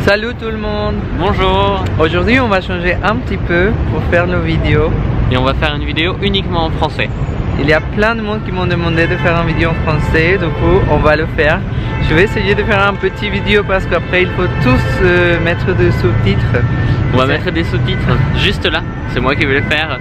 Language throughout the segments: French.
Salut tout le monde. Bonjour. Aujourd'hui on va changer un petit peu pour faire nos vidéos. Et on va faire une vidéo uniquement en français. Il y a plein de monde qui m'ont demandé de faire une vidéo en français, du coup on va le faire. Je vais essayer de faire un petit vidéo parce qu'après il faut tous mettre des sous-titres. On va mettre des sous-titres juste là, c'est moi qui vais le faire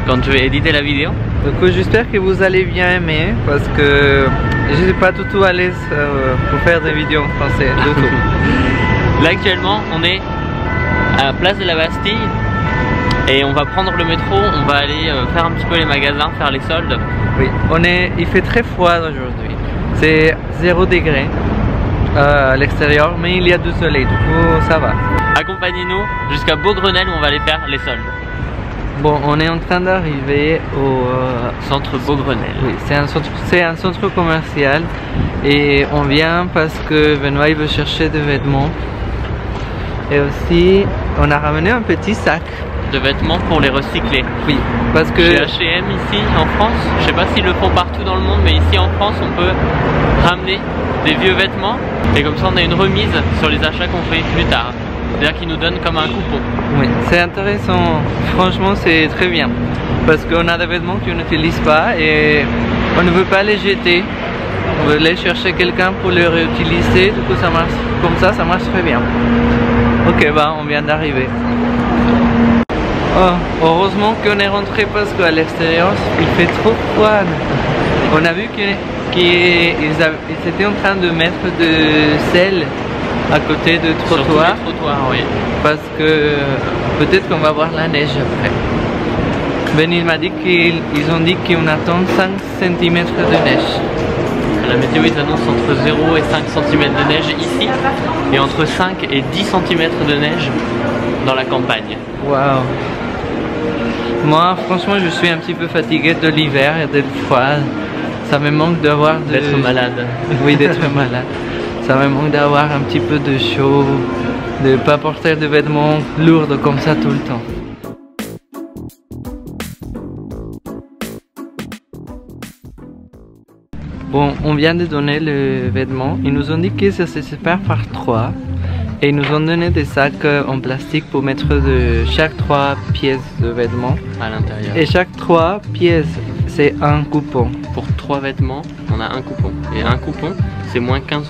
quand je vais éditer la vidéo. Du coup j'espère que vous allez bien aimer parce que je ne suis pas du tout à l'aise pour faire des vidéos en français du tout. Là actuellement on est à la place de la Bastille et on va prendre le métro, on va aller faire un petit peu les magasins, faire les soldes. Oui, il fait très froid aujourd'hui, c'est 0 degré à l'extérieur mais il y a du soleil, du coup ça va. Accompagnez-nous jusqu'à Beaugrenelle où on va aller faire les soldes. Bon, on est en train d'arriver au centre Beaugrenelle. Oui, c'est un centre commercial et on vient parce que Benoît il veut chercher des vêtements. Et aussi, on a ramené un petit sac de vêtements pour les recycler. Oui, parce que chez H&M ici en France, je sais pas s'ils le font partout dans le monde, mais ici en France on peut ramener des vieux vêtements et comme ça on a une remise sur les achats qu'on fait plus tard. C'est-à-dire qu'ils nous donnent comme un coupon. Oui, c'est intéressant. Franchement, c'est très bien. Parce qu'on a des vêtements qu'on n'utilise pas et on ne veut pas les jeter. On veut aller chercher quelqu'un pour les réutiliser. Du coup, ça marche comme ça marche très bien. Ok, bah, on vient d'arriver. Oh, heureusement qu'on est rentré parce qu'à l'extérieur, il fait trop froid. On a vu qu'ils étaient en train de mettre de sel à côté du trottoir, oui. Parce que peut-être qu'on va voir la neige après. Ben il m'a dit qu'ils ont dit qu'on attend 5 cm de neige. La météo ils annoncent entre 0 et 5 cm de neige ici et entre 5 et 10 cm de neige dans la campagne. Waouh. Moi franchement je suis un petit peu fatigué de l'hiver et de froid. Ça me manque d'être malade. Oui, d'être malade. Ça me manque d'avoir un petit peu de chaud, de ne pas porter de vêtements lourds comme ça tout le temps. Bon, on vient de donner le vêtement. Ils nous ont dit que ça se sépare par 3. Et ils nous ont donné des sacs en plastique pour mettre de chaque 3 pièces de vêtements à l'intérieur. Et chaque 3 pièces, c'est un coupon. Pour 3 vêtements, on a un coupon. Et un coupon, c'est moins 15%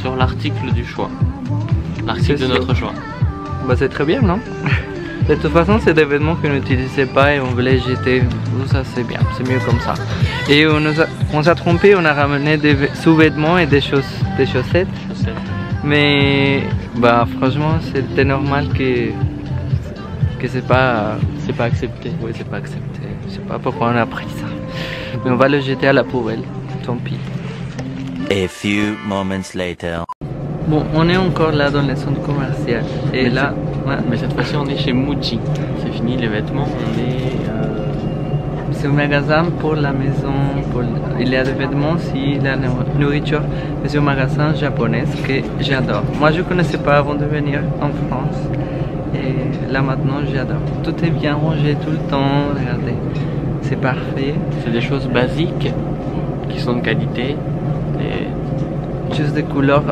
sur l'article du choix. L'article de notre choix. Bah c'est très bien, non? De toute façon, c'est des vêtements qu'on n'utilisait pas et on voulait jeter. Ça c'est bien, c'est mieux comme ça. Et on s'est trompé, on a ramené des sous-vêtements et des chaussettes. Mais bah franchement, c'était normal que c'est pas accepté. Oui, c'est pas accepté. Je sais pas pourquoi on a pris ça. Mais on va le jeter à la poubelle. Tant pis. A few moments later. Bon, on est encore là dans le centre commercial. Et là, mais cette fois-ci on est chez Muji. C'est fini les vêtements. On est. C'est un magasin pour la maison. Il y a des vêtements, aussi la nourriture. Mais c'est un magasin japonais que j'adore. Moi, je connaissais pas avant de venir en France. Et là maintenant, j'adore. Tout est bien rangé tout le temps. Regardez, c'est parfait. C'est des choses basiques qui sont de qualité. Juste des couleurs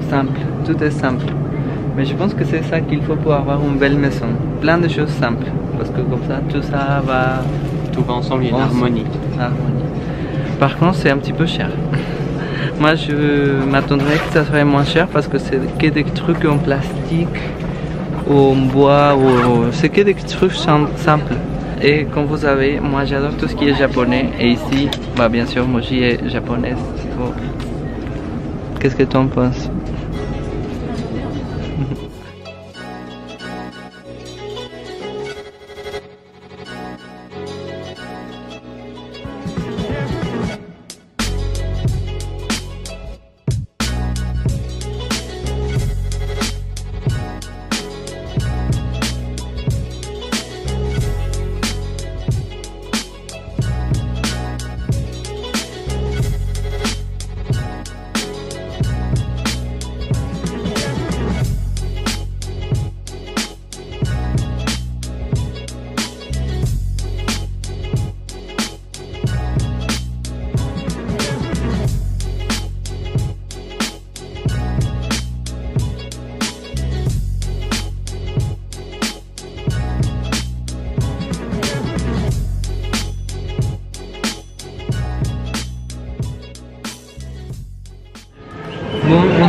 simples. Tout est simple. Mais je pense que c'est ça qu'il faut pour avoir une belle maison. Plein de choses simples. Parce que comme ça, tout va ensemble, il y a une harmonie. Par contre, c'est un petit peu cher. Moi, je m'attendrais que ça serait moins cher parce que c'est que des trucs en plastique ou en bois. C'est que des trucs simples. Et comme vous savez, moi j'adore tout ce qui est japonais. Et ici, bah, bien sûr, Muji est japonaise. Oh. Qu'est-ce que tu en penses?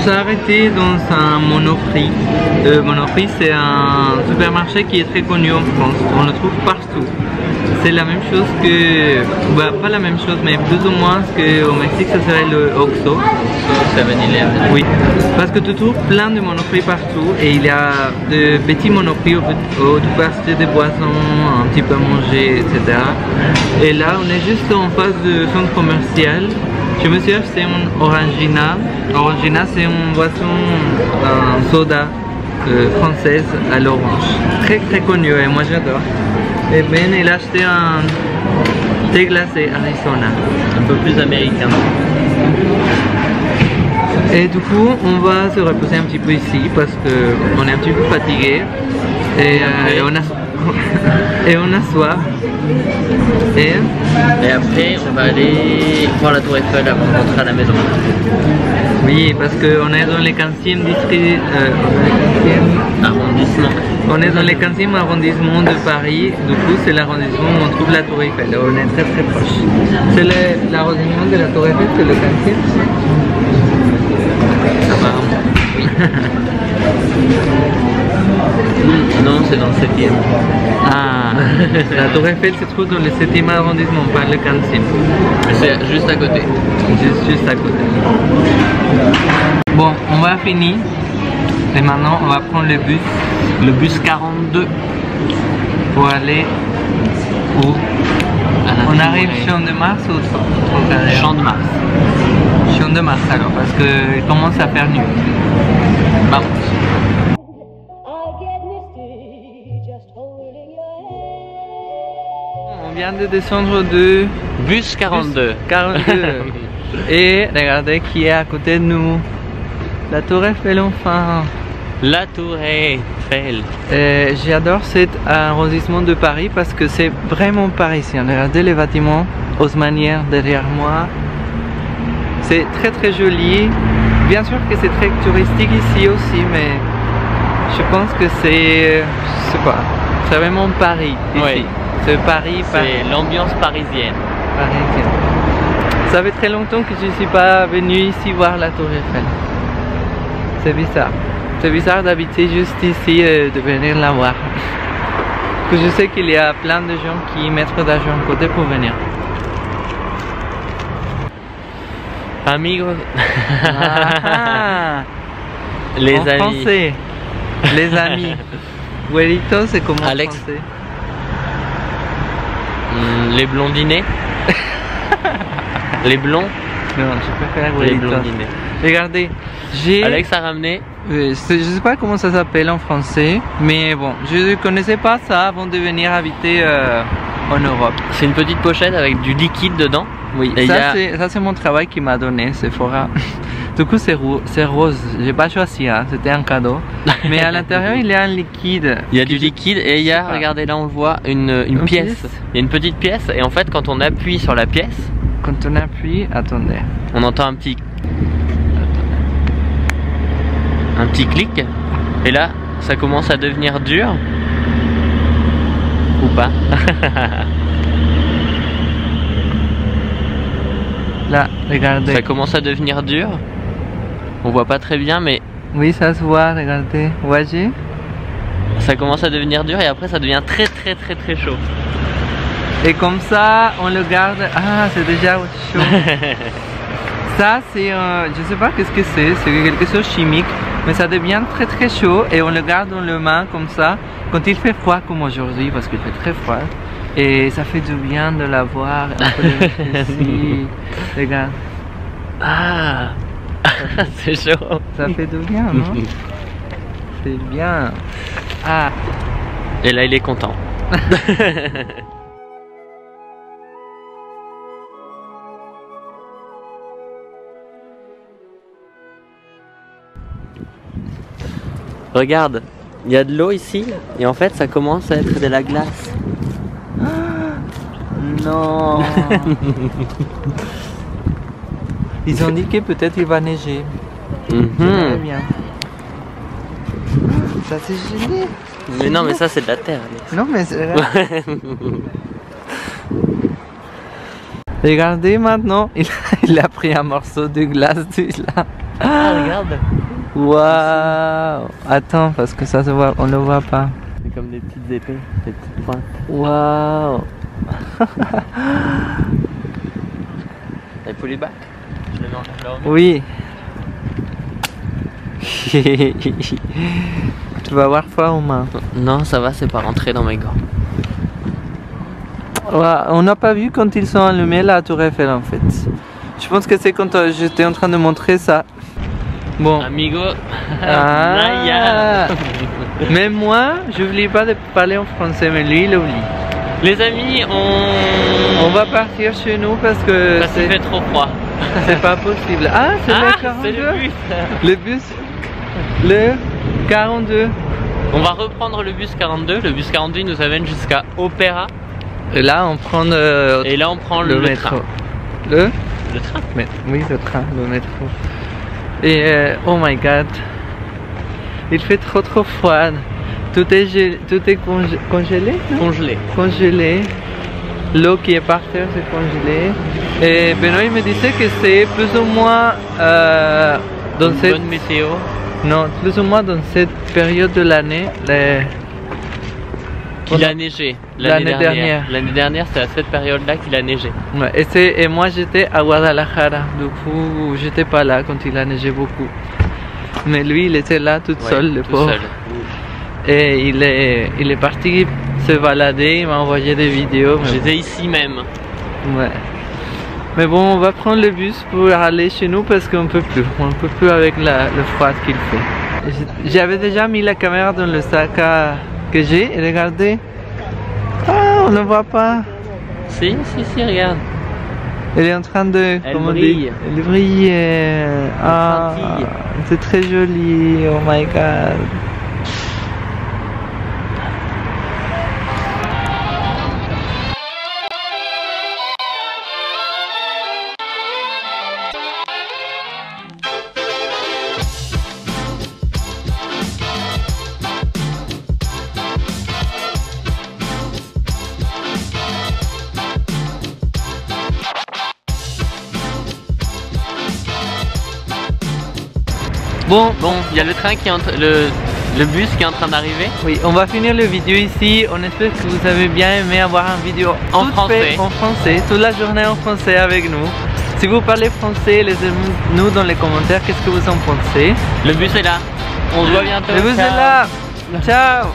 s'est arrêté dans un Monoprix. Monoprix, c'est un supermarché qui est très connu en France. On le trouve partout. C'est la même chose que, bah, pas la même chose, mais plus ou moins ce qu'au Mexique, ça serait le Oxxo. Oui, parce que tu trouves plein de Monoprix partout et il y a de petits Monoprix où tu peux acheter des boissons, un petit peu manger, etc. Et là, on est juste en face du centre commercial. Je me suis acheté un Orangina. Orangina, c'est une boisson, un soda française à l'orange. Très très connu et moi j'adore. Et Ben, il a acheté un thé glacé Arizona. Un peu plus américain. Et du coup, on va se reposer un petit peu ici parce qu'on est un petit peu fatigué. Et on a soif. Et après, on va aller voir la Tour Eiffel avant de rentrer à la maison. Oui, parce qu'on est dans les 15e district, Arrondissement. on est dans les 15e arrondissement de Paris. Du coup, c'est l'arrondissement où on trouve la Tour Eiffel. On est très très proche. C'est l'arrondissement de la Tour Eiffel, c'est le 15e. Apparemment, oui. Non, c'est dans le 7e. Ah, la Tour Eiffel se trouve dans le 7e arrondissement, pas le 15e. C'est juste à côté. Juste à côté. Bon, on va finir. Et maintenant, on va prendre le bus. Le bus 42. Pour aller où? On arrive Champ de Mars ou Trocadéro? Champ de Mars. Champ de Mars alors, parce qu'il commence à faire nuit. Bah. On vient de descendre de Bus 42. 42. Et regardez qui est à côté de nous. La Tour Eiffel enfin. La Tour Eiffel. J'adore cet arrondissement de Paris parce que c'est vraiment parisien. Regardez les bâtiments haussmanniens derrière moi. C'est très très joli. Bien sûr que c'est très touristique ici aussi, mais je pense que c'est, je sais pas, c'est vraiment Paris ici. Oui. C'est Paris. C'est l'ambiance parisienne. Parisienne. Ça fait très longtemps que je ne suis pas venu ici voir la Tour Eiffel. C'est bizarre. C'est bizarre d'habiter juste ici et de venir la voir. Parce que je sais qu'il y a plein de gens qui mettent d'argent à côté pour venir. Amigos. Ah, Les en amis. français. Les amis. Güerito, c'est comment en Alex. français? Les blondinés. Les blonds. Non, je préfère Les Güerito. blondinés. Regardez, j'ai... Alex a ramené. Je sais pas comment ça s'appelle en français, mais bon, je ne connaissais pas ça avant de venir habiter en Europe. C'est une petite pochette avec du liquide dedans. Oui, Et ça c'est mon travail qui m'a donné, Sephora. Du coup c'est rose, j'ai pas choisi, hein, c'était un cadeau. Mais à l'intérieur il y a un liquide. Il y a du liquide et il y a, regardez là on le voit, une pièce. Il y a une petite pièce et en fait quand on appuie sur la pièce, quand on appuie, attendez. On entend un petit clic et là ça commence à devenir dur ou pas. Là, regardez. Ça commence à devenir dur. On voit pas très bien mais oui, ça se voit, regardez. Voyez? Ça commence à devenir dur et après ça devient très chaud. Et comme ça, on le garde. Ah, c'est déjà chaud. Ça, c'est, je sais pas qu'est-ce que c'est quelque chose de chimique, mais ça devient très chaud et on le garde dans les mains comme ça quand il fait froid comme aujourd'hui parce qu'il fait très froid. Et ça fait du bien de l'avoir un peu ici. Regarde. Ah, c'est chaud. Ça fait du bien, non? C'est bien. Ah. Et là, il est content. Regarde, il y a de l'eau ici et en fait ça commence à être de la glace. Non. Ils ont dit que peut-être il va neiger. J'aimerais bien. Ça c'est gelé. Mais non, mais ça c'est de la terre. Alex. Non mais c'est vrai. Regardez maintenant, il a pris un morceau de glace là. Ah, regarde. Waouh. Attends, parce que ça se voit, on le voit pas. C'est comme des petites épées, des petites pointes. Waouh. I pull it back. Je le remets. Oui. Tu vas avoir froid aux mains. Non, ça va, c'est pas rentré dans mes gants. Ouais, on n'a pas vu quand ils sont allumés la tour Eiffel en fait. Je pense que c'est quand j'étais en train de montrer ça. Bon. Amigo. Ah. Naya. Mais moi, je n'oublie pas de parler en français, mais lui, il oublie. Les amis, On va partir chez nous parce que ça s'est fait trop froid. c'est pas possible. Ah, c'est le 42. c'est le bus. Le bus. Le 42. On va reprendre le bus 42. Le bus 42 il nous amène jusqu'à Opéra. Et là, on prend Et là, on prend le métro. train. Le train. Oui, le train, le métro. Et oh my god, il fait trop froid. Tout est congelé, non? Congelé. Congelé. L'eau qui est par terre, c'est congelé. Et Benoît il me disait que c'est plus ou moins dans Une cette bonne météo. non, plus ou moins dans cette période de l'année. Il a neigé l'année dernière. L'année dernière, c'est à cette période-là qu'il a neigé. Ouais, et moi j'étais à Guadalajara, du coup j'étais pas là quand il a neigé beaucoup. Mais lui il était là tout seul, le tout pauvre. seul. Et il est parti se balader, il m'a envoyé des vidéos. J'étais ici même. Ouais. Mais bon, on va prendre le bus pour aller chez nous parce qu'on peut plus. On peut plus avec le froid qu'il fait. J'avais déjà mis la caméra dans le sac que j'ai et regardez. Ah, on ne voit pas. Si, regarde. Elle est en train de... Elle comment brille. dire, elle brille. Ah, scintille. c'est très joli. Oh my god. Bon, Il y a le train qui est le bus qui est en train d'arriver. oui, on va finir le vidéo ici. On espère que vous avez bien aimé avoir une vidéo En toute français. faite en français, toute la journée en français avec nous. Si vous parlez français, laissez-nous dans les commentaires qu'est-ce que vous en pensez. Le bus est là. On se voit bientôt. Le bus est Ciao. là. Ciao.